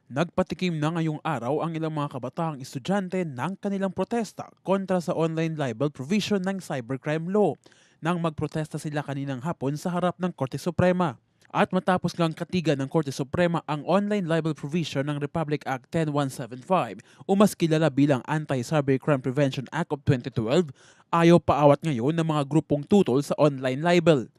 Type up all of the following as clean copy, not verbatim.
Nagpatikim na ngayong araw ang ilang mga kabataang estudyante ng kanilang protesta kontra sa online libel provision ng cybercrime law nang magprotesta sila kaninang hapon sa harap ng Korte Suprema. At matapos ngang katigan ng Korte Suprema ang online libel provision ng Republic Act 10175 o mas kilala bilang Anti-Cybercrime Prevention Act of 2012, ayaw paawat ngayon ng mga grupong tutol sa online libel.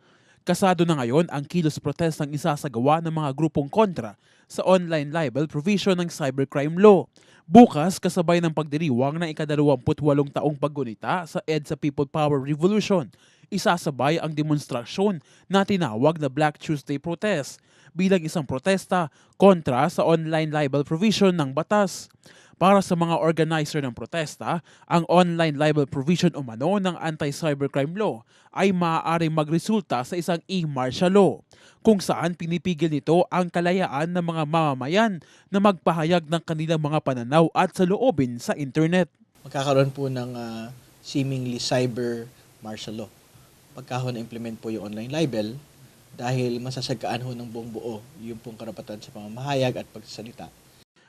Kasado na ngayon ang kilos protestang isasagawa ng mga grupong kontra sa online libel provision ng cybercrime law. Bukas, kasabay ng pagdiriwang ng ika-28 taong paggunita sa EDSA People Power Revolution, isasabay ang demonstrasyon na tinawag na Black Tuesday Protest bilang isang protesta kontra sa online libel provision ng batas. Para sa mga organizer ng protesta, ang online libel provision umano ng anti-cybercrime law ay maaaring magresulta sa isang e-martial law, kung saan pinipigil nito ang kalayaan ng mga mamamayan na magpahayag ng kanilang mga pananaw at saloobin sa internet. Magkakaroon po ng seemingly cyber martial law. Pagka ho na-implement po yung online libel, dahil masasagkaan ho ng buong buo yung pong karapatan sa pamamahayag at pagsasalita.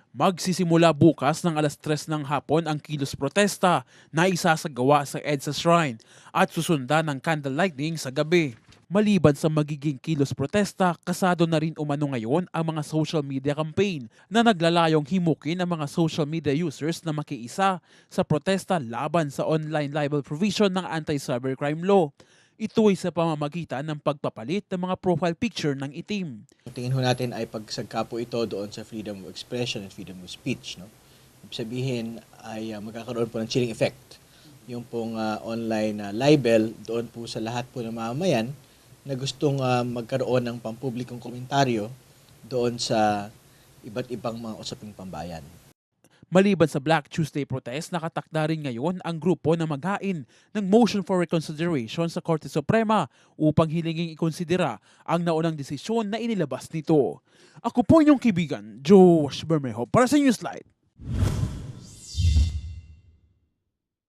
Magsisimula bukas ng alas 3 ng hapon ang kilos protesta na isasagawa sa EDSA Shrine at susundan ng candle lighting sa gabi. Maliban sa magiging kilos protesta, kasado na rin umano ngayon ang mga social media campaign na naglalayong himukin ang mga social media users na makiisa sa protesta laban sa online libel provision ng anti-cybercrime law. Ito ay sa pamamagitan ng pagpapalit ng mga profile picture ng itim. Ang tingin ho natin ay pagsagka po ito doon sa freedom of expression and freedom of speech. No? Ibig sabihin ay magkakaroon po ng chilling effect. Yung pong online libel doon po sa lahat po ng mamamayan na gustong magkaroon ng pampublikong komentaryo doon sa iba't ibang mga usaping pambayan. Maliban sa Black Tuesday protest, nakatakda rin ngayon ang grupo na maghain ng motion for reconsideration sa Korte Suprema upang hilinging ikonsidera ang naunang desisyon na inilabas nito. Ako po inyong kaibigan, Josh Bermejo para sa Newsline.